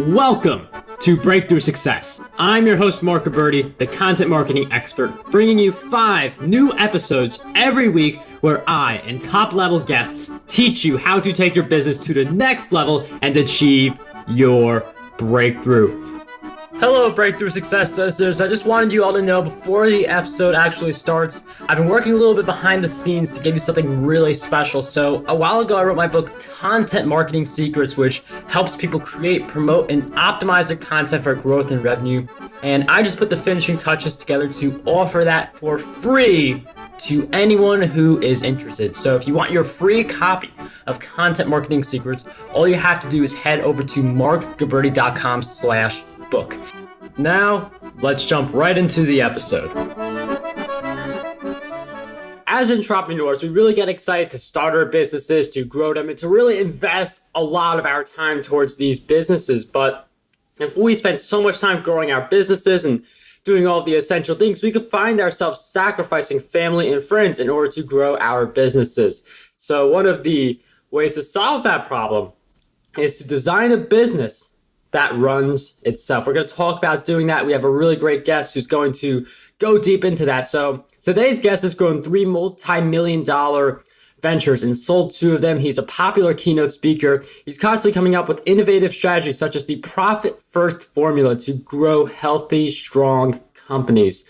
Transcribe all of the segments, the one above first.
Welcome to Breakthrough Success. I'm your host, Mark Gabberty, the content marketing expert, bringing you 5 new episodes every week where I and top-level guests teach you how to take your business to the next level and achieve your breakthrough. Hello, Breakthrough Success listeners. I just wanted you all to know before the episode actually starts, I've been working a little bit behind the scenes to give you something really special. So a while ago, I wrote my book, Content Marketing Secrets, which helps people create, promote, and optimize their content for growth and revenue. And I just put the finishing touches together to offer that for free to anyone who is interested. So if you want your free copy of Content Marketing Secrets, all you have to do is head over to markgabberty.com/book. Now, let's jump right into the episode. As entrepreneurs, we really get excited to start our businesses, to grow them, and to really invest a lot of our time towards these businesses. But if we spend so much time growing our businesses and doing all the essential things, we could find ourselves sacrificing family and friends in order to grow our businesses. So one of the ways to solve that problem is to design a business that runs itself. We're going to talk about doing that. We have a really great guest who's going to go deep into that. So today's guest has grown 3 multi-million-dollar ventures and sold 2 of them. He's a popular keynote speaker. He's constantly coming up with innovative strategies such as the profit first formula to grow healthy, strong companies.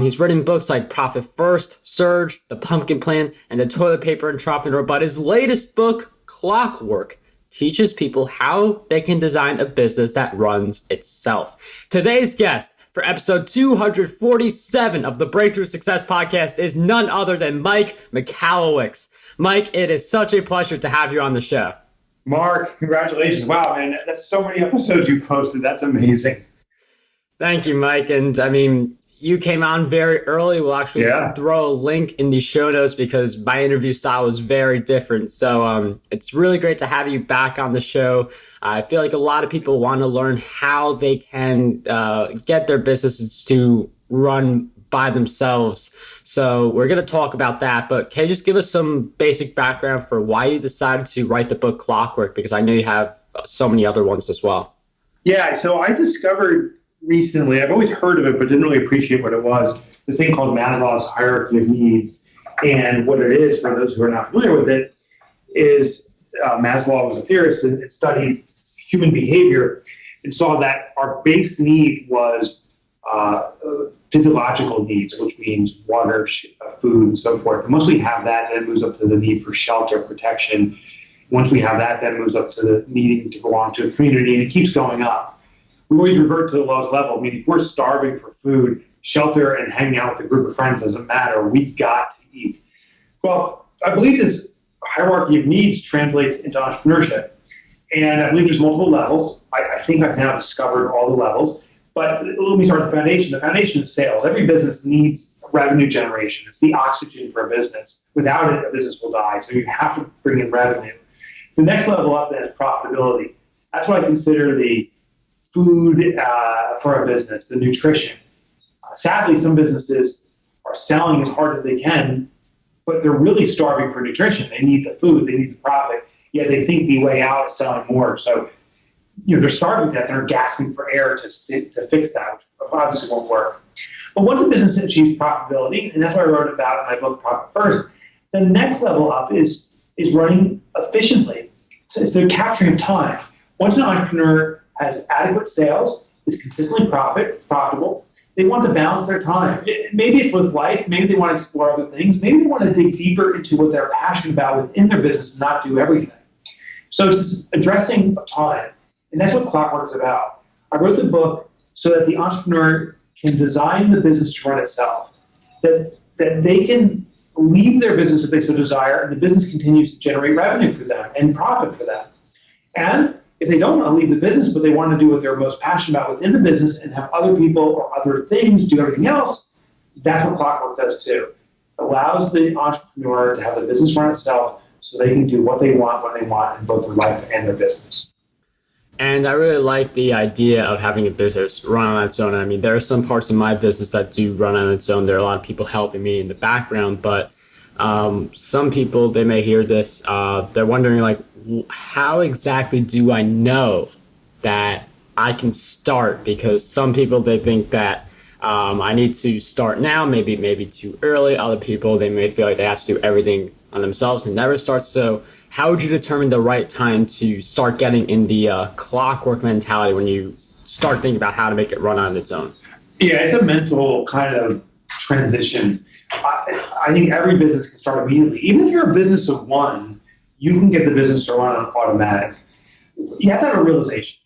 He's written books like Profit First, Surge, The Pumpkin Plan, and The Toilet Paper Entrepreneur. But his latest book, Clockwork, teaches people how they can design a business that runs itself. Today's guest for episode 247 of the Breakthrough Success Podcast is none other than Mike Michalowicz. Mike, it is such a pleasure to have you on the show. Mark, congratulations. Wow, man, that's so many episodes you've posted. That's amazing. Thank you, Mike. And I mean, you came on very early. We'll actually throw a link in the show notes because my interview style was very different. So it's really great to have you back on the show. I feel like a lot of people want to learn how they can get their businesses to run by themselves. So we're going to talk about that. But can you just give us some basic background for why you decided to write the book Clockwork? Because I know you have so many other ones as well. Yeah, so I discovered recently, I've always heard of it, but didn't really appreciate what it was, this thing called Maslow's hierarchy of needs. And what it is, for those who are not familiar with it, is Maslow was a theorist and studied human behavior and saw that our base need was physiological needs, which means water, food, and so forth. And once we have that, then it moves up to the need for shelter, protection. Once we have that, then it moves up to the needing to belong to a community, and it keeps going up. We always revert to the lowest level. I mean, if we're starving for food, shelter, and hanging out with a group of friends doesn't matter. We've got to eat. Well, I believe this hierarchy of needs translates into entrepreneurship. And I believe there's multiple levels. I think I've now discovered all the levels. But let me start with the foundation. The foundation is sales. Every business needs revenue generation. It's the oxygen for a business. Without it, a business will die. So you have to bring in revenue. The next level up then is profitability. That's what I consider the food for a business, the nutrition. Sadly, some businesses are selling as hard as they can, but they're really starving for nutrition. They need the food, they need the profit, yet they think the way out is selling more. So, they're starving to death, they're gasping for air to fix that, which obviously won't work. But once a business achieves profitability, and that's what I wrote about in my book, Profit First, the next level up is running efficiently. So it's the capturing of time. Once an entrepreneur has adequate sales, is consistently profitable, they want to balance their time. Maybe it's with life, maybe they want to explore other things, maybe they want to dig deeper into what they're passionate about within their business and not do everything. So it's just addressing time, and that's what Clockwork is about. I wrote the book so that the entrepreneur can design the business to run itself, that they can leave their business if they so desire, and the business continues to generate revenue for them and profit for them. And if they don't want to leave the business, but they want to do what they're most passionate about within the business and have other people or other things do everything else, that's what Clockwork does too. It allows the entrepreneur to have the business run itself so they can do what they want when they want in both their life and their business. And I really like the idea of having a business run on its own. I mean, there are some parts of my business that do run on its own. There are a lot of people helping me in the background, but some people, they may hear this, they're wondering, like, how exactly do I know that I can start? Because some people, they think that I need to start now, maybe too early. Other people, they may feel like they have to do everything on themselves and never start. So how would you determine the right time to start getting in the clockwork mentality when you start thinking about how to make it run on its own? Yeah, it's a mental kind of transition. I think every business can start immediately. Even if you're a business of one, you can get the business to run on automatic. You have to have a realization.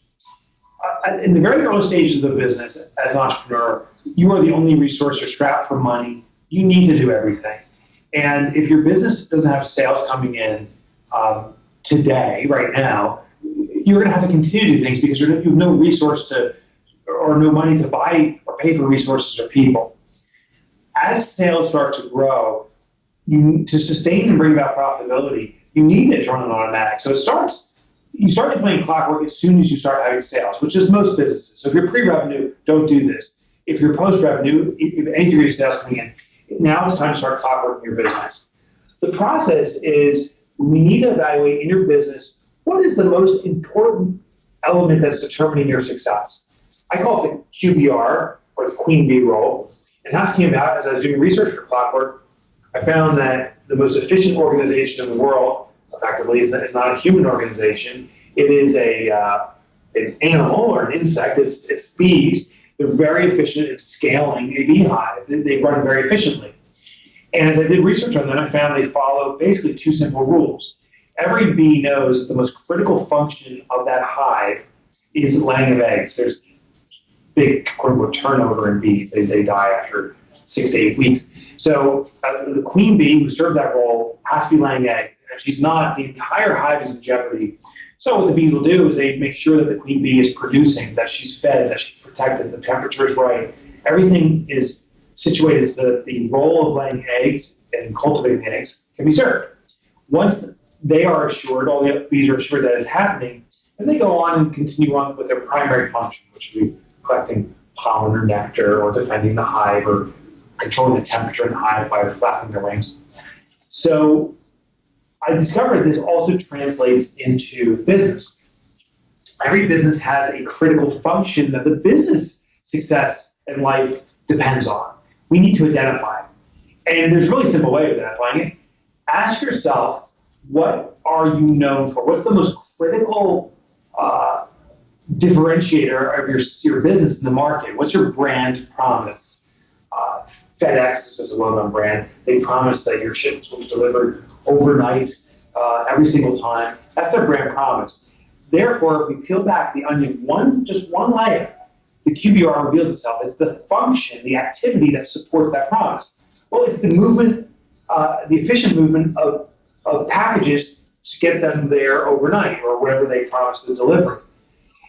In the very early stages of the business, as an entrepreneur, you are the only resource. You're strapped for money. You need to do everything. And if your business doesn't have sales coming in today, right now, you're going to have to continue to do things because you have no resource to, or no money to buy or pay for resources or people. As sales start to grow, to sustain and bring about profitability, you need it to run on automatic. So you start deploying Clockwork as soon as you start having sales, which is most businesses. So if you're pre-revenue, don't do this. If you're post-revenue, if you have any degree of sales coming in, now it's time to start Clockwork in your business. The process is we need to evaluate in your business what is the most important element that's determining your success. I call it the QBR, or the Queen Bee role. And how it came about as I was doing research for Clockwork, I found that the most efficient organization in the world, effectively, is not a human organization. It is an animal or an insect. It's bees. They're very efficient at scaling a beehive. They run very efficiently. And as I did research on them, I found they follow basically two simple rules. Every bee knows that the most critical function of that hive is laying of eggs. There's big, quote-unquote, turnover in bees. They die after 6 to 8 weeks. So the queen bee who serves that role has to be laying eggs. And if she's not, the entire hive is in jeopardy. So what the bees will do is they make sure that the queen bee is producing, that she's fed, that she's protected, the temperature is right. Everything is situated so that the role of laying eggs and cultivating eggs can be served. Once they are assured, all the bees are assured that is happening, then they go on and continue on with their primary function, which would be collecting pollen or nectar or defending the hive or controlling the temperature in the hive by flapping their wings. So I discovered this also translates into business. Every business has a critical function that the business success in life depends on. We need to identify it. And there's a really simple way of identifying it. Ask yourself, what are you known for? What's the most critical differentiator of your business in the market? What's your brand promise? FedEx is a well-known brand. They promise that your shipments will be delivered overnight every single time. That's their brand promise. Therefore, if we peel back the onion just one layer, the QBR reveals itself. It's the function, the activity that supports that promise. Well, it's the movement, the efficient movement of packages to get them there overnight or whatever they promise to deliver.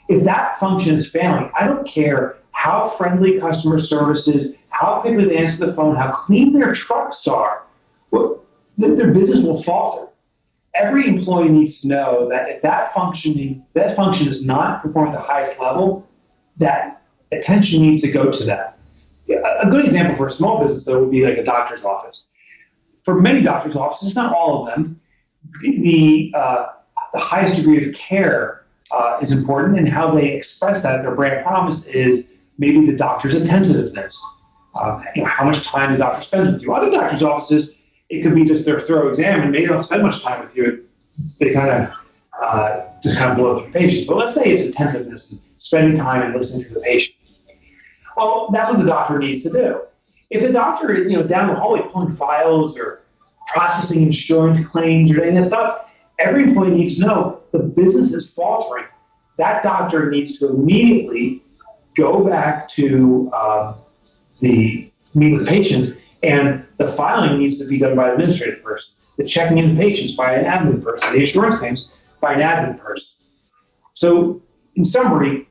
If that function is failing, I don't care how friendly customer service is, how quickly they answer the phone, how clean their trucks are, well, their business will falter. Every employee needs to know that if that function is not performing at the highest level, that attention needs to go to that. A good example for a small business, though, would be like a doctor's office. For many doctor's offices, not all of them, the highest degree of care is important, and how they express that, their brand promise, is maybe the doctor's attentiveness. How much time the doctor spends with you. Other doctor's offices, it could be just their thorough exam, and maybe they don't spend much time with you. They kind of just blow through patients. But let's say it's attentiveness and spending time and listening to the patient. Well, that's what the doctor needs to do. If the doctor is down the hallway pulling files or processing insurance claims or any of that stuff, every employee needs to know the business is faltering. That doctor needs to immediately go back to the meeting with patients, and the filing needs to be done by an administrative person, the checking in patients by an admin person, the insurance claims by an admin person. So in summary,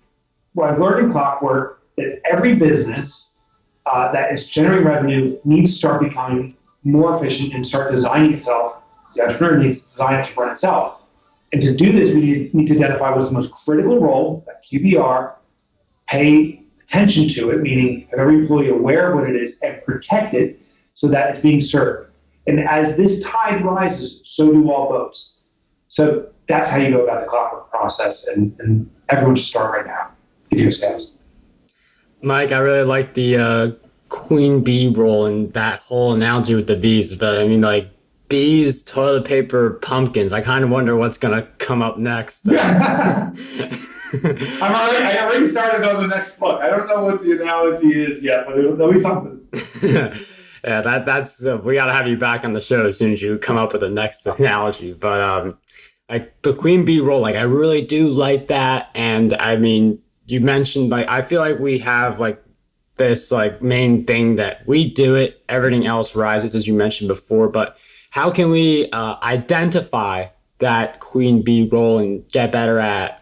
what I've learned in Clockwork, that every business that is generating revenue needs to start becoming more efficient and start designing itself. The entrepreneur needs to design it to run itself. And to do this, we need to identify what's the most critical role, that QBR, pay attention to it, meaning have every employee aware of what it is, and protect it so that it's being served. And as this tide rises, so do all boats. So that's how you go about the Clockwork process, and everyone should start right now if you're sales. Mike, I really like the queen bee role and that whole analogy with the bees, but I mean, like, bees, toilet paper, pumpkins. I kind of wonder what's going to come up next. I already started on the next book. I don't know what the analogy is yet, but there'll be something. Yeah, that's we got to have you back on the show as soon as you come up with the next analogy. But like the queen bee role, like I really do like that. And I mean, you mentioned, like, I feel like we have like this like main thing that we do it, everything else rises, as you mentioned before. But how can we identify that queen bee role and get better at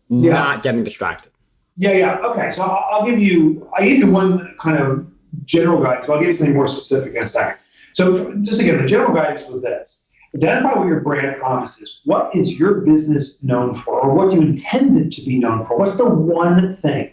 not getting distracted? Yeah. Okay. So I gave you one kind of general guidance, but I'll give you something more specific in a second. So just again, the general guidance was this: identify what your brand promise is. What is your business known for, or what do you intend it to be known for? What's the one thing?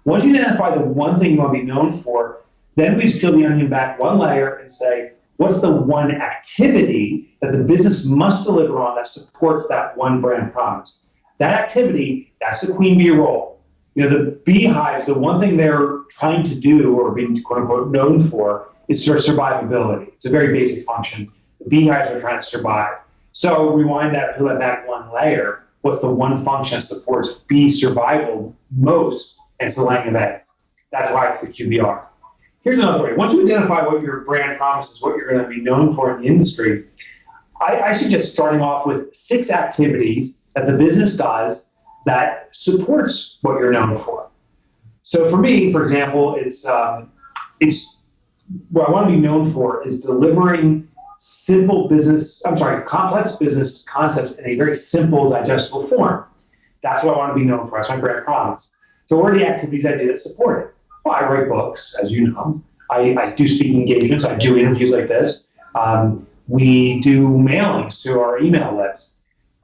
Once you identify the one thing you want to be known for, then we just peel the onion back one layer and say, what's the one activity that the business must deliver on that supports that one brand promise? That activity, that's the queen bee role. You know, the beehives, the one thing they're trying to do or being quote unquote known for is their survivability. It's a very basic function. The beehives are trying to survive. So rewind that, peel it back one layer. What's the one function that supports bee survival most? And it's the laying of eggs. That's why it's the QBR. Here's another way. Once you identify what your brand promise is, what you're going to be known for in the industry, I suggest starting off with 6 activities that the business does that supports what you're known for. So for me, for example, it's what I want to be known for is delivering complex business concepts in a very simple, digestible form. That's what I want to be known for. That's my brand promise. So what are the activities I do that support it? Well, I write books, as you know. I do speaking engagements. I do interviews like this. We do mailings to our email list.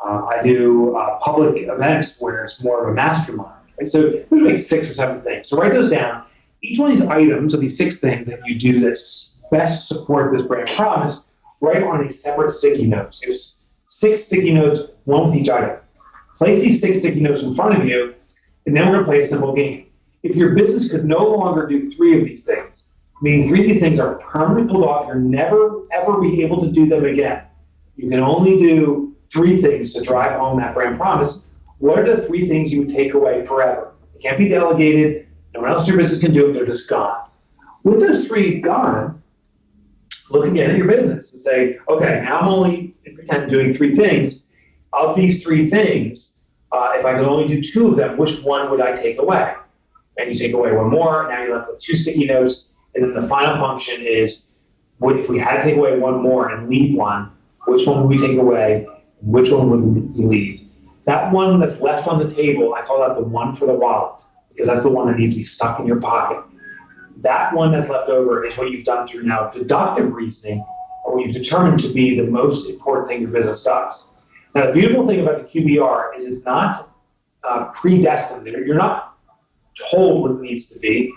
I do public events where it's more of a mastermind. Right? So there's like 6 or 7 things. So write those down. Each one of these items, of these 6 things that you do that best support this brand promise, write on a separate sticky note. So there's 6 sticky notes, one with each item. Place these 6 sticky notes in front of you, and then we're going to play a simple game. If your business could no longer do 3 of these things, meaning 3 of these things are permanently pulled off, you're never, ever be able to do them again. You can only do 3 things to drive home that brand promise. What are the 3 things you would take away forever? They can't be delegated. No one else in your business can do them. They're just gone. With those 3 gone, look again at your business and say, okay, now I'm only pretend doing 3 things. Of these 3 things, if I could only do 2 of them, which one would I take away? And you take away 1 more. Now you're left with 2 sticky notes. And then the final function is, if we had to take away 1 more and leave 1, which one would we take away? Which one would we leave? That one that's left on the table, I call that the one for the wallet, because that's the one that needs to be stuck in your pocket. That one that's left over is what you've done through now deductive reasoning, or what you've determined to be the most important thing your business does. Now, the beautiful thing about the QBR is it's not predestined. You're not told what it needs to be.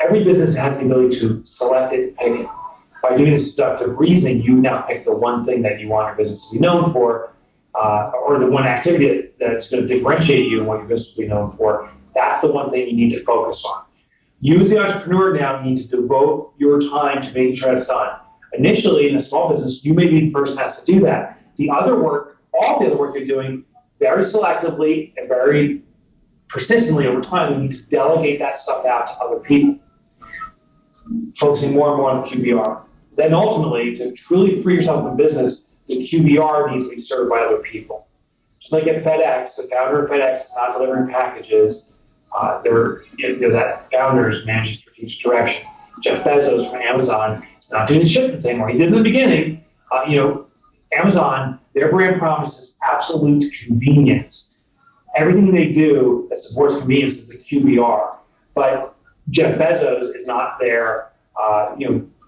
Every business has the ability to select it, pick it. By doing this deductive reasoning, you now pick the one thing that you want your business to be known for, or the one activity that's going to differentiate you and what your business will be known for. That's the one thing you need to focus on. You as the entrepreneur now need to devote your time to making sure it's done. Initially, in a small business, you may be the person that has to do that. The other work, all the other work you're doing, very selectively and very persistently over time, you need to delegate that stuff out to other people, focusing more and more on the QBR. Then ultimately, to truly free yourself from business, the QBR needs to be served by other people. Just like at FedEx, the founder of FedEx is not delivering packages. That founder is managing strategic direction. Jeff Bezos from Amazon is not doing shipments anymore. He did in the beginning. Amazon, their brand promise is absolute convenience. Everything they do that supports convenience is the QBR. But Jeff Bezos is not there,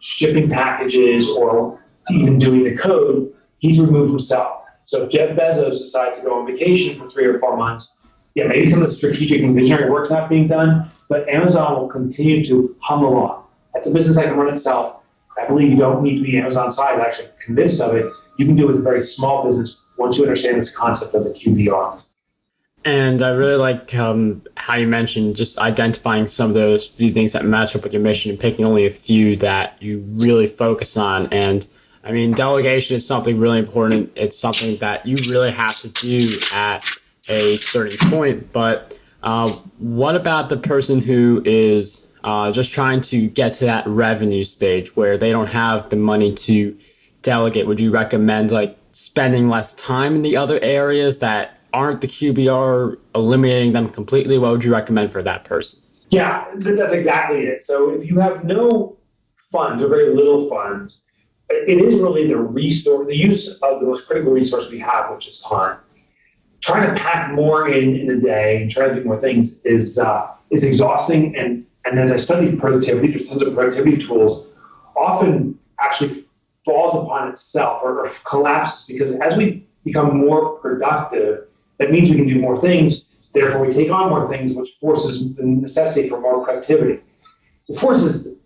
shipping packages or even doing the code. He's removed himself. So if Jeff Bezos decides to go on vacation for 3 or 4 months, maybe some of the strategic and visionary work's not being done, but Amazon will continue to hum along. That's a business that can run itself. I believe you don't need to be Amazon side, actually convinced of it. You can do it with a very small business once you understand this concept of the QBR. And I really like how you mentioned just identifying some of those few things that match up with your mission and picking only a few that you really focus on. And I mean, delegation is something really important. It's something that you really have to do at a certain point. But what about the person who is just trying to get to that revenue stage where they don't have the money to delegate? Would you recommend like spending less time in the other areas that aren't the QBR, eliminating them completely? What would you recommend for that person? Yeah, that's exactly it. So if you have no funds or very little funds, it is really the use of the most critical resource we have, which is time. Trying to pack more in a day and try to do more things is exhausting. And as I studied productivity, there's tons of productivity tools, often actually falls upon itself or collapses, because as we become more productive, that means we can do more things. Therefore, we take on more things, which forces the necessity for more productivity. It forces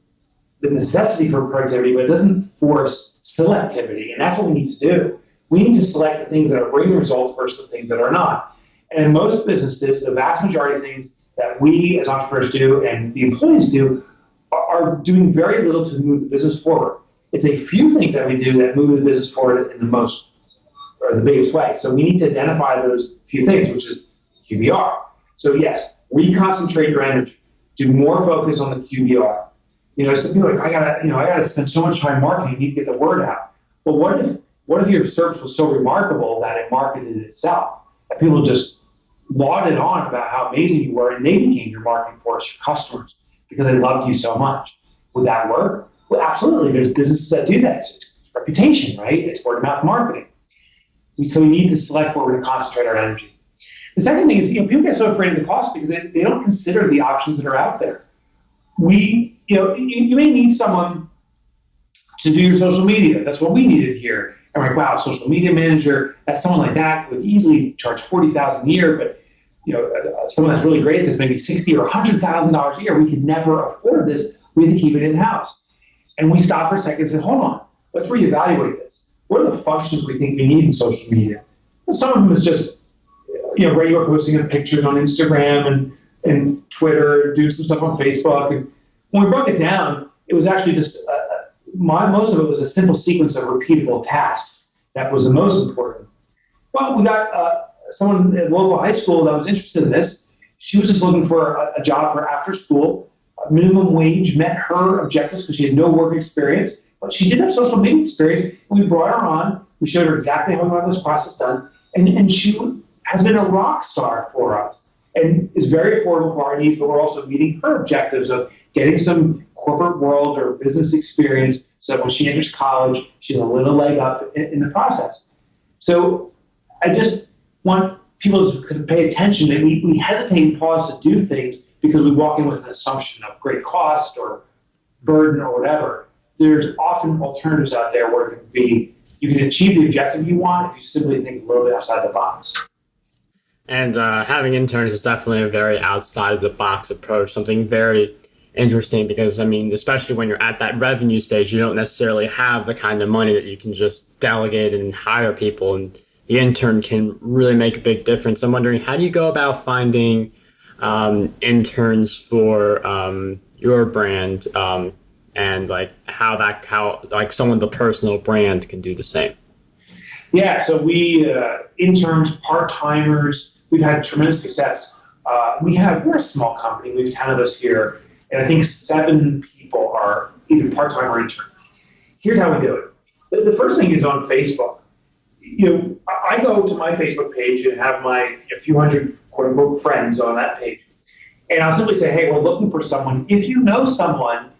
the necessity for productivity, but it doesn't force selectivity. And that's what we need to do. We need to select the things that are bringing results versus the things that are not. And in most businesses, the vast majority of things that we as entrepreneurs do and the employees do are doing very little to move the business forward. It's a few things that we do that move the business forward in the biggest way. So we need to identify those few things, which is QBR. So yes, reconcentrate your energy. Do more focus on the QBR. Some people are like, I gotta spend so much time marketing. You need to get the word out. But what if your service was so remarkable that it marketed itself? That people just lauded on about how amazing you were, and they became your marketing force, your customers, because they loved you so much. Would that work? Well, absolutely. There's businesses that do that. It's reputation, right? It's word of mouth marketing. So we need to select where we're going to concentrate our energy. The second thing is, people get so afraid of the cost because they don't consider the options that are out there. You may need someone to do your social media. That's what we needed here. And we're like, wow, social media manager, that's someone like that would easily charge $40,000 a year, but someone that's really great at this, maybe $60,000 or $100,000 a year, we could never afford this. We have to keep it in-house. And we stop for a second and say, hold on, let's reevaluate this. What are the functions we think we need in social media? Well, some of them is just regular posting of pictures on Instagram and Twitter, doing some stuff on Facebook. And when we broke it down, it was actually just most of it was a simple sequence of repeatable tasks that was the most important. Well, we got someone at local high school that was interested in this. She was just looking for a job for after school. Minimum wage met her objectives because she had no work experience, but she did have social media experience. And we brought her on. We showed her exactly how we want this process done, and she has been a rock star for us and is very affordable for our needs, but we're also meeting her objectives of getting some corporate world or business experience so that when she enters college, she has a little leg up in the process. So I just want people to pay attention that we hesitate and pause to do things because we walk in with an assumption of great cost or burden or whatever. There's often alternatives out there where you can achieve the objective you want if you simply think a little bit outside the box. And having interns is definitely a very outside of the box approach, something very interesting because, especially when you're at that revenue stage, you don't necessarily have the kind of money that you can just delegate and hire people, and the intern can really make a big difference. I'm wondering, how do you go about finding interns for your brand and how someone with a personal brand can do the same? Yeah, so we interns, part-timers, we've had tremendous success. We're a small company. We have 10 of us here, and I think 7 people are either part-time or intern. Here's how we do it. The first thing is on Facebook. I go to my Facebook page and have my few hundred quote-unquote friends on that page, and I'll simply say, hey, we're looking for someone. If you know someone,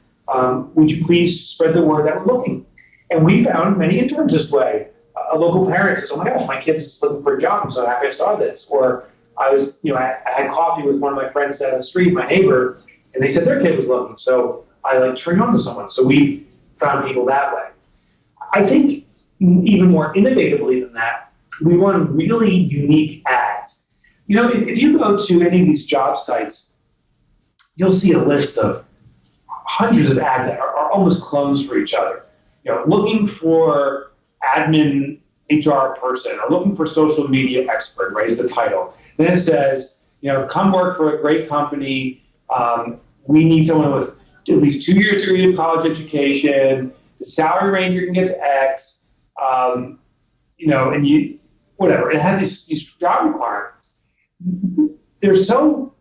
would you please spread the word that we're looking? And we found many interns this way. A local parent says, oh my gosh, my kid's just looking for a job. I'm so happy I saw this. Or I had coffee with one of my friends down the street, my neighbor, and they said their kid was looking. So I turned on to someone. So we found people that way. I think even more innovatively than that, we run really unique ads. If you go to any of these job sites, you'll see a list of hundreds of ads that are almost clones for each other. Looking for admin HR person, or looking for social media expert, right, is the title. Then it says, come work for a great company. We need someone with at least 2 years degree of college education. The salary range you can get to X, and whatever. It has these job requirements. They're so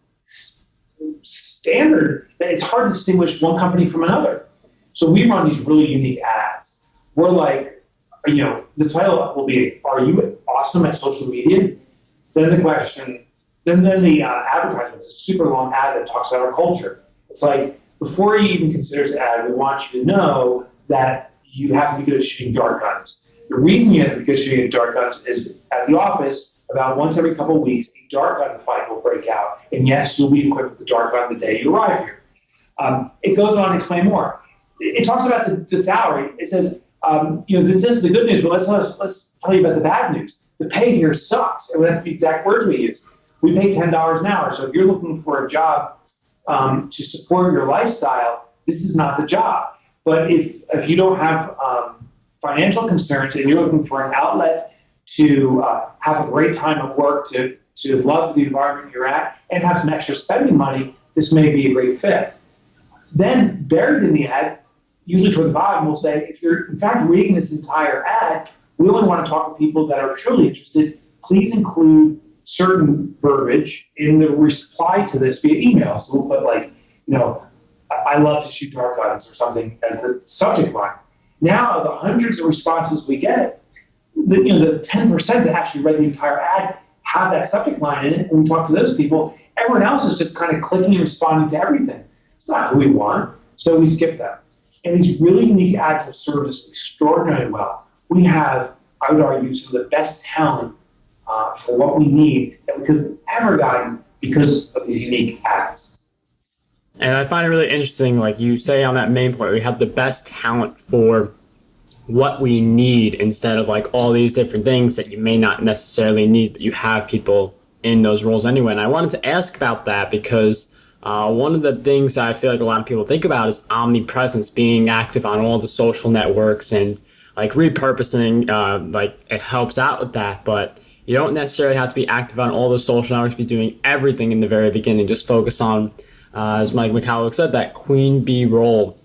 standard that it's hard to distinguish one company from another. So we run these really unique ads. We're like, the title will be, are you awesome at social media? Then the question, then the advertisement's a super long ad that talks about our culture. It's like, before you even consider this ad, we want you to know that you have to be good at shooting dart guns. The reason you have to be good at shooting dart guns is at the office, about once every couple of weeks, a dart gun fight will break out. And yes, you'll be equipped with the dart gun the day you arrive here. It goes on to explain more. It talks about the salary. It says, this is the good news, but let's tell you about the bad news. The pay here sucks. And that's the exact words we use. We pay $10 an hour. So if you're looking for a job to support your lifestyle, this is not the job. But if you don't have financial concerns and you're looking for an outlet to have a great time at work, to love the environment you're at, and have some extra spending money, this may be a great fit. Then buried in the ad, usually toward the bottom, we'll say, if you're in fact reading this entire ad, we only want to talk to people that are truly interested. Please include certain verbiage in the reply to this via email. So we'll put I love to shoot dart guns or something as the subject line. Now the hundreds of responses we get, the 10% that actually read the entire ad have that subject line in it. When we talk to those people, everyone else is just kind of clicking and responding to everything. It's not who we want, so we skip that. And these really unique ads have served us extraordinarily well. We have, I would argue, some of the best talent for what we need that we could have ever gotten because of these unique ads. And I find it really interesting, like you say on that main point, we have the best talent for what we need instead of like all these different things that you may not necessarily need, but you have people in those roles anyway. And I wanted to ask about that because one of the things that I feel like a lot of people think about is omnipresence, being active on all the social networks, and like repurposing, like it helps out with that, but you don't necessarily have to be active on all the social networks, be doing everything in the very beginning. Just focus on, as Mike Michalowicz said, that queen bee role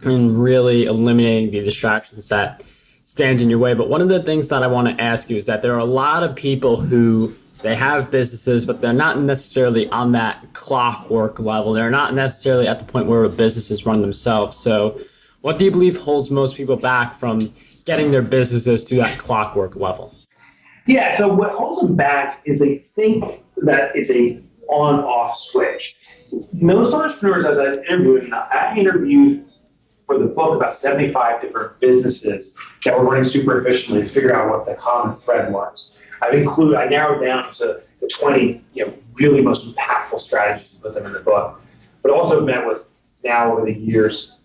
and really eliminating the distractions that stand in your way. But one of the things that I want to ask you is that there are a lot of people who they have businesses, but they're not necessarily on that clockwork level. They're not necessarily at the point where businesses run themselves. So what do you believe holds most people back from getting their businesses to that clockwork level? Yeah, so what holds them back is they think that it's a on-off switch. Most entrepreneurs, as I interviewed for the book about 75 different businesses that were running super efficiently to figure out what the common thread was. I narrowed down to the 20 really most impactful strategies and put them in the book, but also met with now over the years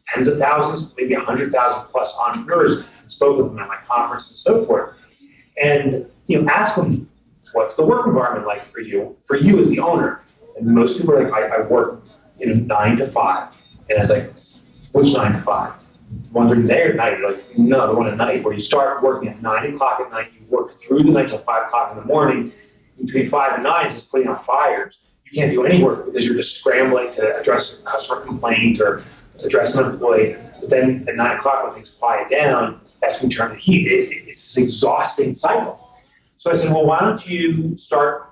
tens of thousands, maybe 100,000 plus entrepreneurs, and spoke with them at my conference and so forth. And ask them, what's the work environment like for you as the owner? And most people are like, I work 9 to 5. And I was like, which 9 to 5? One during the day or night? You're like, no, the one at night, where you start working at 9 o'clock at night, you work through the night till 5 o'clock in the morning. Between 5 and 9 is just putting out fires. You can't do any work because you're just scrambling to address a customer complaint or address an employee. But then at 9 o'clock, when things quiet down, that's when you turn the heat. It's this exhausting cycle. So I said, well, why don't you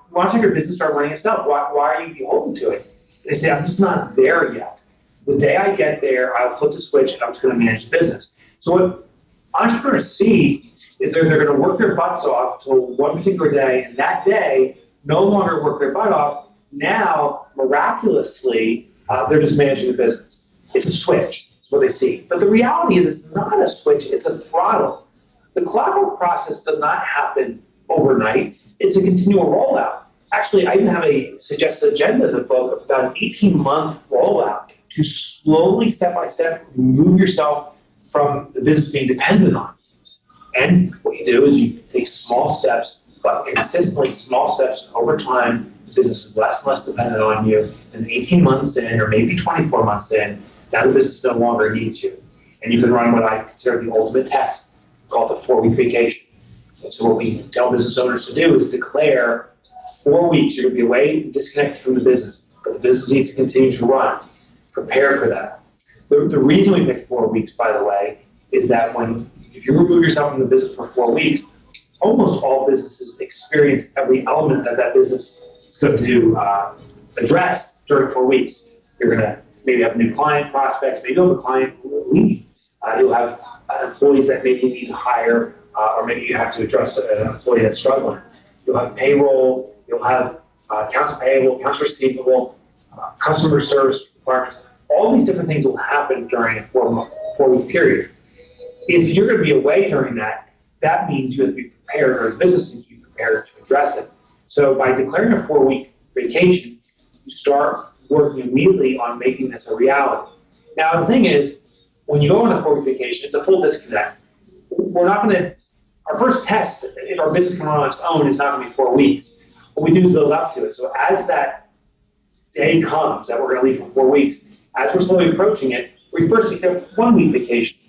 your business start running itself? Why are you beholden to it? And they say, I'm just not there yet. The day I get there, I'll flip the switch and I'm just going to manage the business. So what entrepreneurs see is they're going to work their butts off till one particular day, and that day no longer work their butt off. Now, miraculously, they're just managing the business. It's a switch. That's what they see. But the reality is it's not a switch, it's a throttle. The clockwork process does not happen overnight. It's a continual rollout. Actually, I even have a suggested agenda in the book of about an 18-month rollout to slowly, step by step, remove yourself from the business being dependent on. And what you do is you take small steps, but consistently small steps over time. The business is less and less dependent on you. And 18 months in, or maybe 24 months in, now the business no longer needs you. And you can run what I consider the ultimate test, called the 4-week vacation. And so what we tell business owners to do is declare 4 weeks. You're going to be away and disconnected from the business, but the business needs to continue to run. Prepare for that. The reason we picked 4 weeks, by the way, is that if you remove yourself from the business for 4 weeks, almost all businesses experience every element that business is going to address during 4 weeks. You're going to maybe have new client prospects, maybe you'll have a client who will leave. You'll have employees that maybe you need to hire, or maybe you have to address an employee that's struggling. You'll have payroll, you'll have accounts payable, accounts receivable, customer service requirements. All these different things will happen during a 4-week period. If you're going to be away during that, that means you have to be prepared, or the business needs to be prepared to address it. So by declaring a 4-week vacation, you start working immediately on making this a reality. Now, the thing is, when you go on a 4-week vacation, it's a full disconnect. We're not going to, our first test, if our business can run on its own, is not going to be 4 weeks. What we do is build up to it. So as that day comes that we're going to leave for 4 weeks, as we're slowly approaching it, we first take a 1-week vacation,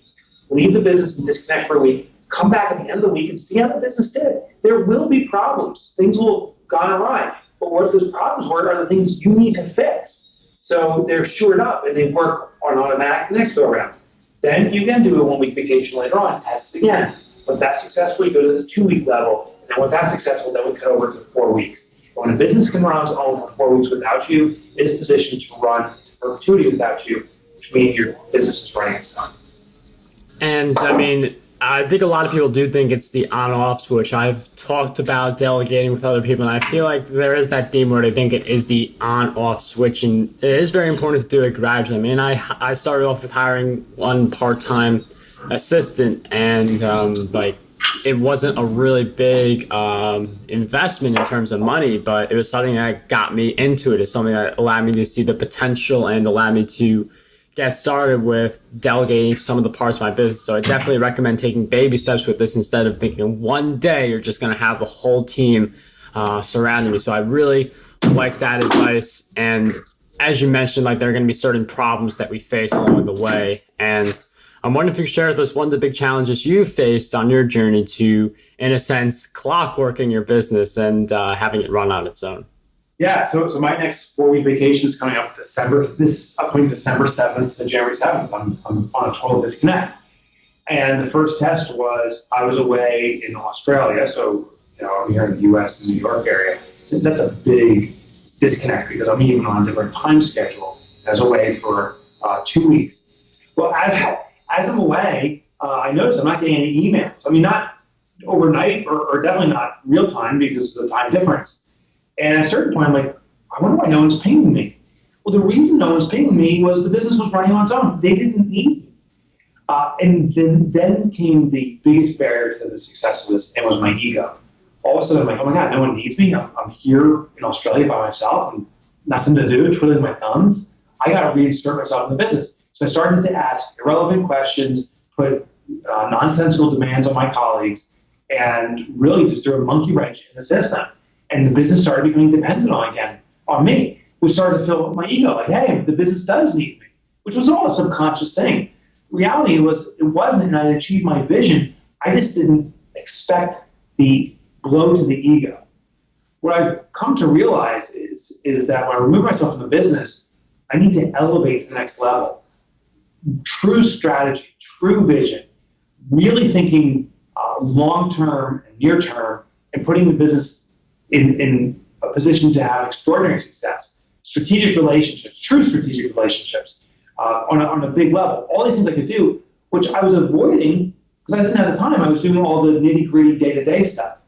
leave the business and disconnect for a week, come back at the end of the week and see how the business did. There will be problems. Things will have gone awry. But what those problems were are the things you need to fix. So they're shored up and they work on automatic the next go around. Then you can do a 1-week vacation later on, test it again. Once that's successful, you go to the 2-week level. And once that's successful, then we cut over to 4 weeks. But when a business can run on its own for 4 weeks without you, it is positioned to run for perpetuity without you, which means your business is running itself. And I mean, I think a lot of people do think it's the on-off switch. I've talked about delegating with other people, and I feel like there is that theme where they think it is the on-off switch, and it is very important to do it gradually. I mean, I started off with hiring one part-time assistant, and it wasn't a really big investment in terms of money, but it was something that got me into it. It's something that allowed me to see the potential and allowed me to get started with delegating some of the parts of my business. So I definitely recommend taking baby steps with this instead of thinking one day you're just going to have the whole team surrounding you. So I really like that advice. And as you mentioned, like there are going to be certain problems that we face along the way. And I'm wondering if you could share with us one of the big challenges you faced on your journey to, in a sense, clockworking your business and having it run on its own. Yeah, so my next 4-week vacation is coming up December 7th to January 7th. I'm on a total disconnect. And the first test was I was away in Australia, so I'm here in the U.S. and New York area. That's a big disconnect because I'm even on a different time schedule. I was away for 2 weeks. Well, as I'm away, I noticed I'm not getting any emails. I mean, not overnight or definitely not real time because of the time difference. And at a certain point, I'm like, I wonder why no one's paying me. Well, the reason no one's paying me was the business was running on its own. They didn't need me. And then came the biggest barrier to the success of this, and it was my ego. All of a sudden, I'm like, oh my God, no one needs me. I'm here in Australia by myself and nothing to do, twiddling my thumbs. I got to reinsert myself in the business. So I started to ask irrelevant questions, put nonsensical demands on my colleagues, and really just threw a monkey wrench in the system. And the business started becoming dependent on me, which started to fill my ego. Like, hey, the business does need me, which was all a subconscious thing. Reality was, it wasn't, and I achieved my vision. I just didn't expect the blow to the ego. What I've come to realize is that when I remove myself from the business, I need to elevate to the next level. True strategy, true vision, really thinking long-term and near-term, and putting the business in a position to have extraordinary success. Strategic relationships, true strategic relationships, on a big level. All these things I could do, which I was avoiding because I didn't have the time. I was doing all the nitty-gritty day-to-day stuff.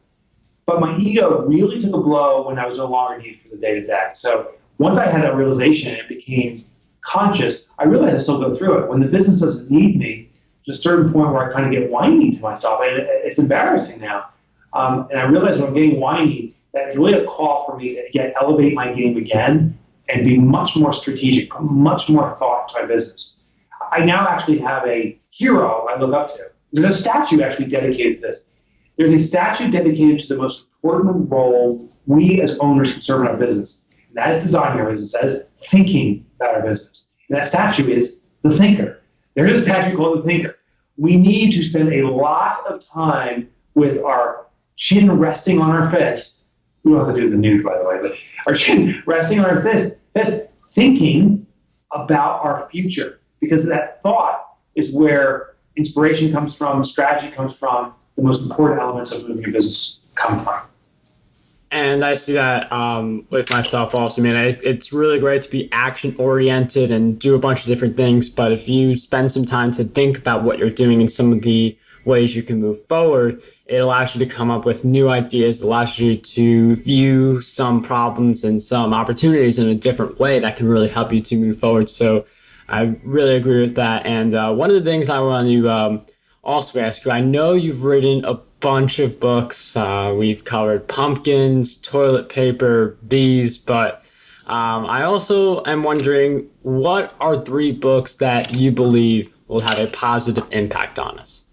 But my ego really took a blow when I was no longer needed for the day-to-day. So once I had that realization and it became conscious, I realized I still go through it. When the business doesn't need me, there's a certain point where I kind of get whiny to myself. And it's embarrassing now. And I realized when I'm getting whiny, that's really a call for me to elevate my game again and be much more strategic, put much more thought to my business. I now actually have a hero I look up to. There's a statue actually dedicated to this. There's a statue dedicated to the most important role we as owners can serve in our business. And that is designing our business. That is thinking about our business. And that statue is the thinker. There is a statue called the thinker. We need to spend a lot of time with our chin resting on our fist. We don't have to do the nude, by the way, but our chin resting on our fist, that's thinking about our future, because that thought is where inspiration comes from, strategy comes from, the most important elements of moving your business come from. And I see that with myself also. I mean, it's really great to be action-oriented and do a bunch of different things, but if you spend some time to think about what you're doing and some of the ways you can move forward, it allows you to come up with new ideas, allows you to view some problems and some opportunities in a different way that can really help you to move forward. So I really agree with that. And one of the things I want to also ask you, I know you've written a bunch of books. We've covered pumpkins, toilet paper, bees, but I also am wondering, what are 3 books that you believe will have a positive impact on us?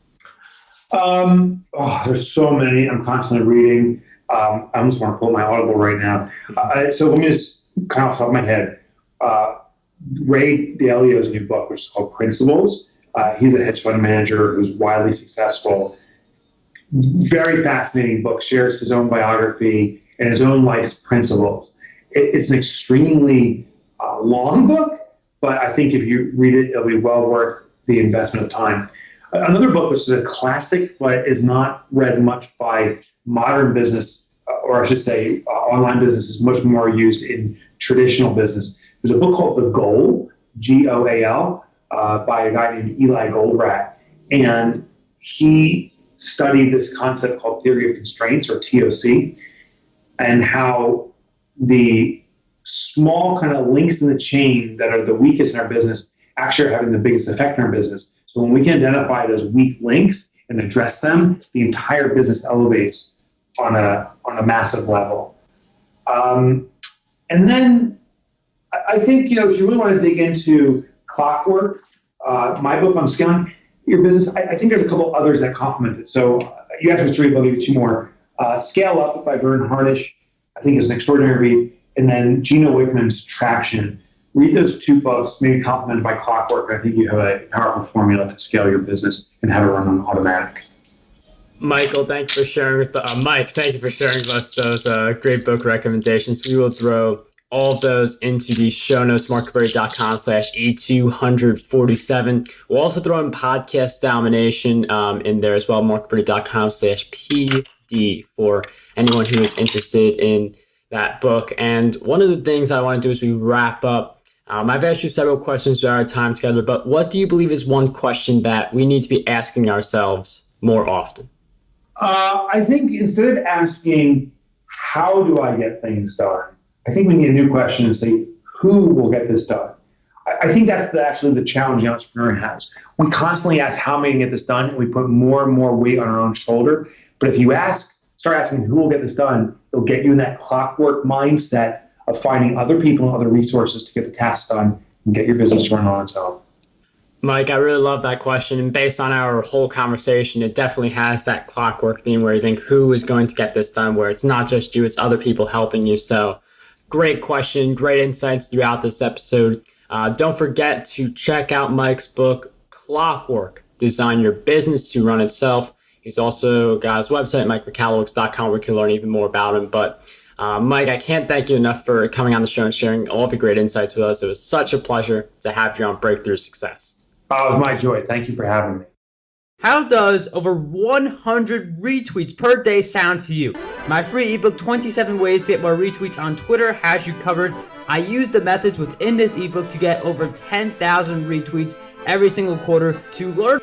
There's so many. I'm constantly reading. I almost want to pull my Audible right now. So let me just kind of off the top of my head. Ray Dalio's new book, which is called Principles. He's a hedge fund manager who's widely successful. Very fascinating book, shares his own biography and his own life's principles. It's an extremely long book, but I think if you read it, it'll be well worth the investment of time. Another book, which is a classic, but is not read much by modern business, or I should say online business is much more used in traditional business. There's a book called The Goal, Goal, by a guy named Eli Goldratt. And he studied this concept called theory of constraints, or TOC, and how the small kind of links in the chain that are the weakest in our business actually are having the biggest effect in our business. So when we can identify those weak links and address them, the entire business elevates on a massive level. And then I think, if you really want to dig into Clockwork, my book on scaling your business, I think there's a couple others that complement it. So you asked for 3, but I'll give you 2 more. Scale Up by Vern Harnish, I think is an extraordinary read. And then Gino Wickman's Traction. Read those 2 books, maybe complemented by Clockwork. I think you have a powerful formula to scale your business and how to run on automatic. Michael, thanks for sharing with Mike, thank you for sharing with us those great book recommendations. We will throw all of those into the show notes, markberry.com/E247. We'll also throw in podcast domination in there as well, markberry.com/PD for anyone who is interested in that book. And one of the things I want to do as we wrap up, I've asked you several questions throughout our time together, but what do you believe is one question that we need to be asking ourselves more often? I think instead of asking, how do I get things done? I think we need a new question and say, who will get this done? I think that's actually the challenge the entrepreneur has. We constantly ask how am I going to get this done, and we put more and more weight on our own shoulder. But if you start asking who will get this done, it'll get you in that clockwork mindset of finding other people and other resources to get the task done and get your business running on its own. Mike, I really love that question. And based on our whole conversation, it definitely has that clockwork theme where you think who is going to get this done, where it's not just you, it's other people helping you. So great question, great insights throughout this episode. Don't forget to check out Mike's book, Clockwork, Design Your Business to Run Itself. He's also got his website, Michalowicz.com, where you can learn even more about him. But Mike, I can't thank you enough for coming on the show and sharing all of the great insights with us. It was such a pleasure to have you on Breakthrough Success. It was my joy. Thank you for having me. How does over 100 retweets per day sound to you? My free ebook, 27 Ways to Get More Retweets on Twitter, has you covered. I use the methods within this ebook to get over 10,000 retweets every single quarter. To learn